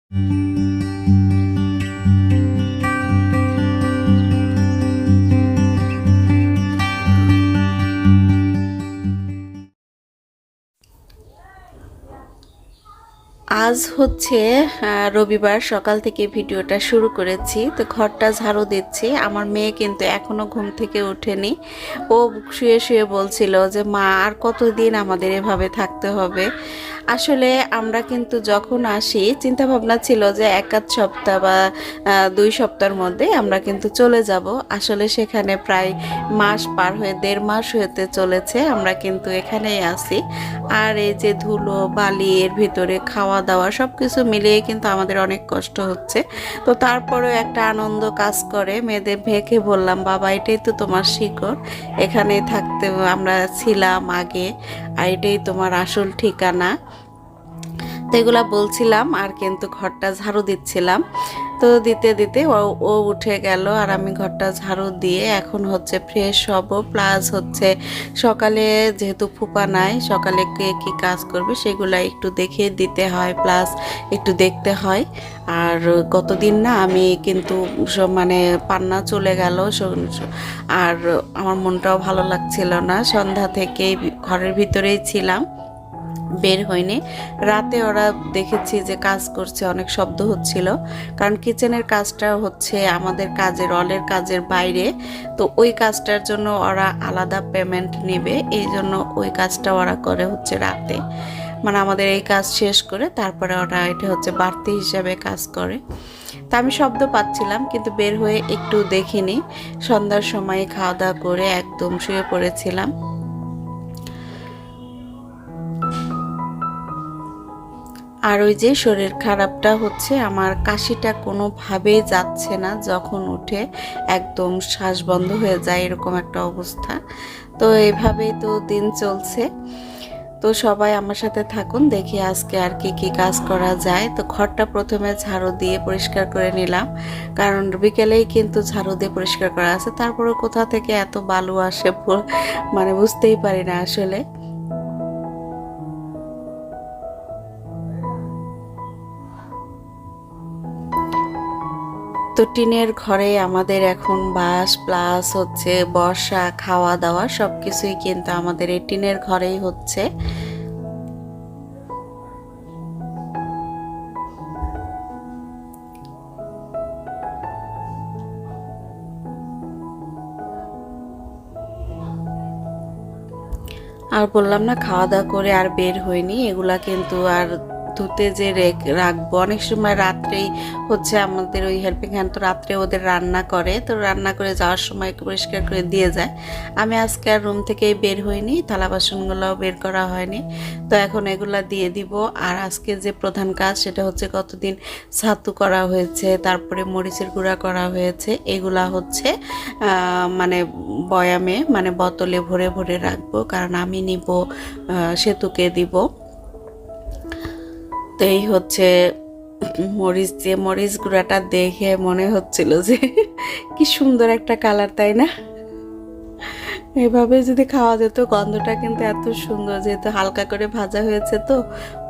আজ হচ্ছে রবিবার, সকাল থেকে ভিডিওটা শুরু করেছি। তো ঘরটা ঝাড়ু দিচ্ছি। আমার মেয়ে কিন্তু এখনো ঘুম থেকে ওঠেনি। ও শুয়ে শুয়ে বলছিল যে মা আর কতদিন আমাদের এভাবে থাকতে হবে। আসলে আমরা কিন্তু যখন আসি চিন্তা ভাবনা ছিল যে 1-8 সপ্তাহ বা 2 সপ্তাহের মধ্যে আমরা কিন্তু চলে যাব। আসলে সেখানে প্রায় মাস পার হয়ে 1.5 মাস হতে চলেছে আমরা কিন্তু এখানেই আছি। আর এই যে ধুলো বালি এর ভিতরে খাওয়া দাওয়া সব কিছু মিলিয়ে কিন্তু আমাদের অনেক কষ্ট হচ্ছে। তো তারপরেও একটা আনন্দ কাজ করে। মেয়েদের ভেঙে বললাম, বাবা এটাই তো তোমার শিকড়, এখানেই থাকতে আমরা ছিলাম আগে, আর এটাই তোমার আসল ঠিকানা। তো এগুলা বলছিলাম আর কিন্তু ঘরটা ঝাড়ু দিচ্ছিলাম। তো দিতে দিতে ও উঠে গেল আর আমি ঘরটা ঝাড়ু দিয়ে এখন হচ্ছে ফ্রেশ হব। প্লাস হচ্ছে সকালে যেহেতু ফুপা নাই, সকালে কে কী কাজ করবে সেগুলা একটু দেখে দিতে হয়, প্লাস একটু দেখতে হয়। আর কতদিন না আমি কিন্তু মানে পান্না চলে গেল, আর আমার মনটাও ভালো লাগছিল না। সন্ধ্যা থেকেই ঘরের ভিতরেই ছিলাম, বের হয়নি। রাতে ওরা দেখেছি যে কাজ করছে, অনেক শব্দ হচ্ছিল, কারণ কিচেনের কাজটা হচ্ছে আমাদের কাজের রলের কাজের বাইরে। তো ওই কাজটার জন্য ওরা আলাদা পেমেন্ট নেবে, এই জন্য ওই কাজটা ওরা করে হচ্ছে রাতে। মানে আমাদের এই কাজ শেষ করে তারপরে ওরা এটা হচ্ছে বাড়তি হিসাবে কাজ করে। তা আমি শব্দ পাচ্ছিলাম কিন্তু বের হয়ে একটু দেখিনি। সন্ধ্যার সময় খাওয়া দাওয়া করে একদম শুয়ে পড়েছিলাম। আর ওই যে শরীর খারাপটা হচ্ছে, আমার কাশিটা কোনোভাবেই যাচ্ছে না, যখন উঠে একদম শ্বাস বন্ধ হয়ে যায়, এরকম একটা অবস্থা। তো এভাবেই তো দিন চলছে। তো সবাই আমার সাথে থাকুন, দেখি আজকে আর কি কি কাজ করা যায়। তো ঘরটা প্রথমে ঝাড়ু দিয়ে পরিষ্কার করে নিলাম, কারণ বিকেলেই কিন্তু ঝাড়ু দিয়ে পরিষ্কার করা আছে। তারপরে কোথা থেকে এত বালু আসে মানে বুঝতেই পারি না আসলে। তো টিনের ঘরে আমাদের এখন বাস, প্লাস হচ্ছে বর্ষা, খাওয়া দাওয়া সব কিছুই কিন্তু আমাদের এই টিনের ঘরেই হচ্ছে। আর বললাম না, খাওয়া দাওয়া করে আর বের হয়নি। এগুলা কিন্তু আর ধুতে যে রাখবো, অনেক সময় রাত্রেই হচ্ছে আমাদের ওই হেল্পিং হ্যান্ড তো রাত্রে ওদের রান্না করে, তো রান্না করে যাওয়ার সময় পরিষ্কার করে দিয়ে যায়। আমি আজকে আর রুম থেকেই বের হইনি, থালা বাসনগুলোও বের করা হয়নি। তো এখন এগুলা দিয়ে দিব। আর আজকে যে প্রধান কাজ সেটা হচ্ছে কতদিন ছাতু করা হয়েছে, তারপরে মরিচের গুঁড়া করা হয়েছে, এগুলা হচ্ছে মানে বয়ামে মানে বোতলে ভরে ভরে রাখবো, কারণ আমি নিব, সেতুকে দিব। তো এই হচ্ছে মরিচ গুঁড়াটা দেখে মনে হচ্ছিল যে কি সুন্দর একটা কালার, তাই না? এভাবে যদি খাওয়া যেত, গন্ধটা কিন্তু এত সুন্দর, যেহেতু হালকা করে ভাজা হয়েছে তো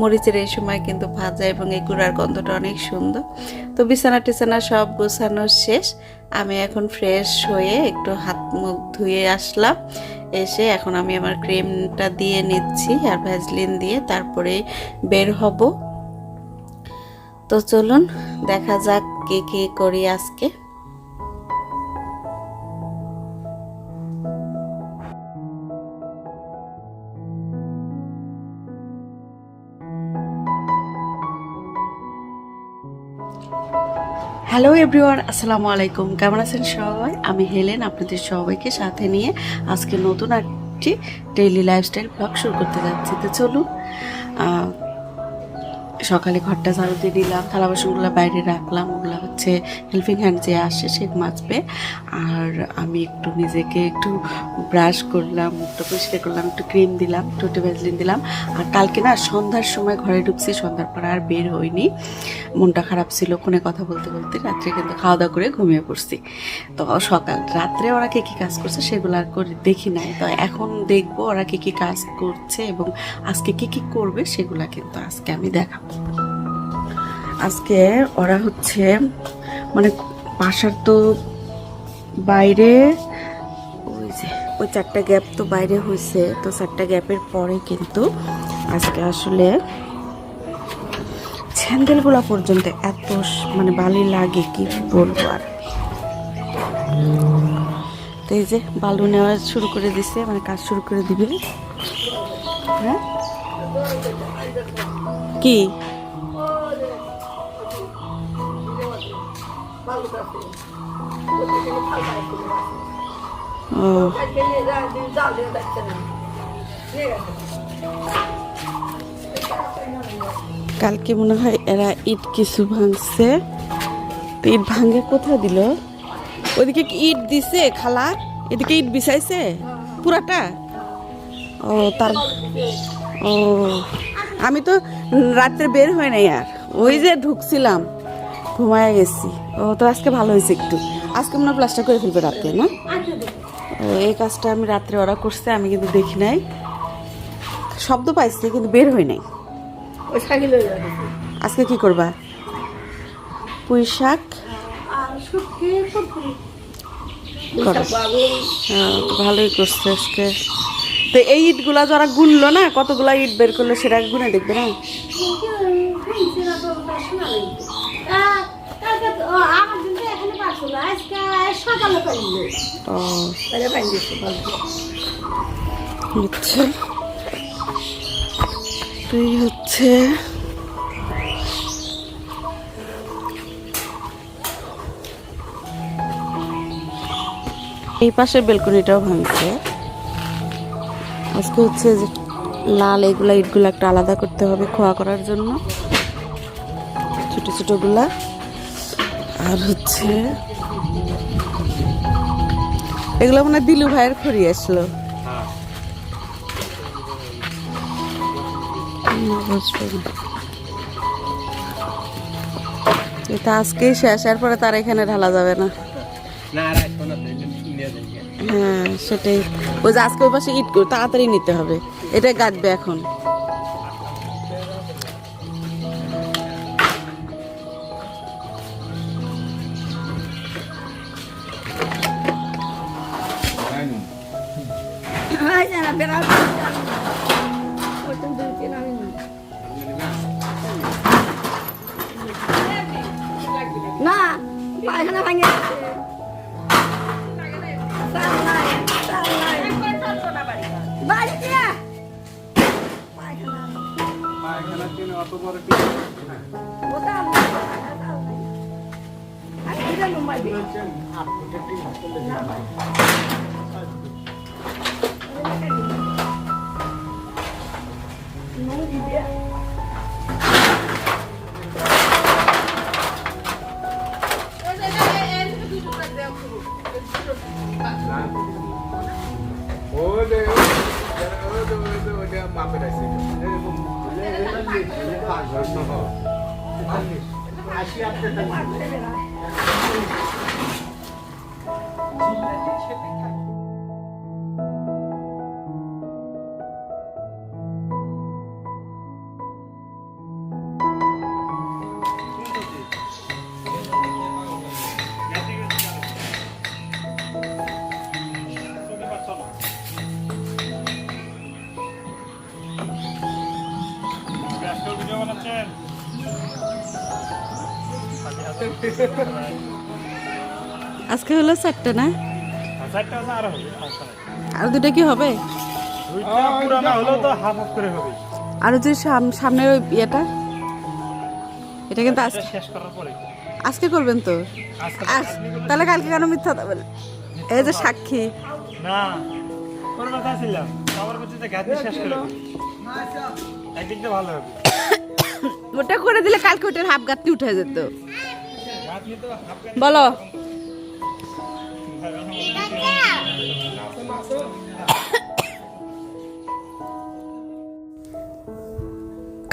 মরিচের এই সময় কিন্তু ভাজা, এবং এই গুঁড়ার গন্ধটা অনেক সুন্দর। তো বিছানা টিছানা সব গোছানো শেষ। আমি এখন ফ্রেশ হয়ে একটু হাত মুখ ধুয়ে আসলাম। এসে এখন আমি আমার ক্রিমটা দিয়ে নিচ্ছি আর ভ্যাসলিন দিয়ে, তারপরে বের হব। তো চলুন দেখা যাক কি কি করি আজকে। হ্যালো এভরিওয়ান, আসসালামু আলাইকুম। কেমন আছেন সবাই? আমি হেলেন, আপনাদের সবাইকে সাথে নিয়ে আজকে নতুন একটি ডেইলি লাইফস্টাইল ব্লগ শুরু করতে যাচ্ছি। তো চলুন, সকালে ঘরটা ঝাড়ু দিয়ে দিলাম, থালা বাসনগুলো বাইরে রাখলাম, ওগুলো হচ্ছে হেল্পিং হ্যান্ড যে আসে সে মাজবে। আর আমি একটু নিজেকে একটু ব্রাশ করলাম, মুখটা পরিষ্কার করলাম, একটু ক্রিম দিলাম, ঠোঁটে ভ্যাসলিন দিলাম। আর কালকে না সন্ধ্যার সময় ঘরে ঢুকছি, সন্ধ্যার পর আর বের হইনি, মনটা খারাপ ছিল ফোনে কথা বলতে বলতে। রাত্রে কিন্তু খাওয়া দাওয়া করে ঘুমিয়ে পড়ছি। তো রাত্রে ওরা কে কী কাজ করছে সেগুলো আর করে দেখি নাই। তো এখন দেখবো ওরা কে কী কাজ করছে এবং আজকে কী কী করবে সেগুলো কিন্তু আজকে আমি দেখাবো। আজকে ওরা হচ্ছে মানে বাসার তো বাইরে ওই যে ওই 4টা গ্যাপ তো বাইরে হয়েছে, তো 4টা গ্যাপের পরে কিন্তু আজকে আসলে স্যান্ডেলগুলা পর্যন্ত এত মানে বালি লাগে কি বলবো আর। তো এই যে বালু নেওয়া শুরু করে দিছে, মানে কাজ শুরু করে দিবে। হ্যাঁ কি ও কালকে মনে হয় এরা ইট কিছু ভাঙছে, তো ইট ভাঙে কোথায় দিল? ওইদিকে কি ইট দিছে খালা? এদিকে ইট বিছাইছে পুরাটা? ও তার ও আমি তো রাত্রে বের হয় নাই, আর ওই যে ঢুকছিলাম ঘুমায় গেছি। ও তো আজকে ভালো হয়েছে একটু, আজকে মনে হয় প্লাস্টার করে ফেলবে রাতে না? ও এই কাজটা আমি রাত্রে ওরা করছে, আমি কিন্তু দেখি নাই, শব্দ পাইছি কিন্তু বের হই নাই। আজকে কি করবা? পুঁই শাক ভালোই করছে আজকে। তো এই ইটগুলা যারা গুনলো না, কতগুলা ইট বের করলো সেটা গুনে দেখবে না? তুই হচ্ছে এই পাশের বেলকনিটাও ভাঙছে আজকে। হচ্ছে যে লাল এগুলা ইটগুলা একটা আলাদা করতে হবে খোয়া করার জন্য, ছোট ছোটগুলা। আর হচ্ছে এগুলো মানে দিলু ভাইয়ের খড়ি আসলো। এটা আজকেই শেষ, এরপরে তার এখানে ঢালা যাবে না। হ্যাঁ সেটাই, ওই যে আজকে ওই পাশে ইট তাড়াতাড়ি নিতে হবে, এটা গাঁথবে এখন। না পায়খানা ভাঙে আজকে হলো 4টা না? আর 2টা কি হবে? আর যে সামনের ইয়েটা, এটা কিন্তু আজকে করবেন তো? তাহলে কালকে কেন মিথ্যা বলে? এই যে সাক্ষী না ওটা করে দিলে কালকে ওটার হাফ গাঁথনি উঠে যেত। বলো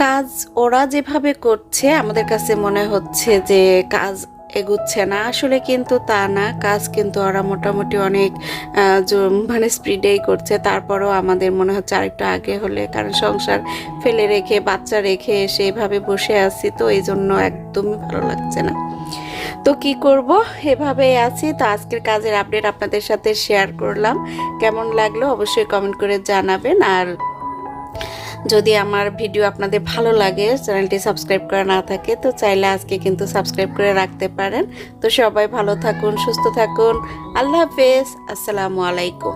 কাজ ওরা যেভাবে করছে আমাদের কাছে মনে হচ্ছে যে কাজ এগুচ্ছে না, আসলে কিন্তু তা না, কাজ কিন্তু ওরা মোটামুটি অনেক মানে স্পিডেই করছে। তারপরও আমাদের মনে হচ্ছে আরেকটু আগে হলে, কারণ সংসার ফেলে রেখে বাচ্চা রেখে এসে এইভাবে বসে আছি, তো এই জন্য একদমই ভালো লাগছে না। তো কি করব, এভাবেই আছি। তো আজকের কাজের আপডেট আপনাদের সাথে শেয়ার করলাম। কেমন লাগলো অবশ্যই কমেন্ট করে জানাবেন। আর যদি আমার ভিডিও আপনাদের ভালো লাগে, চ্যানেলটি সাবস্ক্রাইব করা না থাকে, তো চাইলে আজকে কিন্তু সাবস্ক্রাইব করে রাখতে পারেন। তো সবাই ভালো থাকুন, সুস্থ থাকুন। আল্লাহ হাফেজ, আসসালামু আলাইকুম।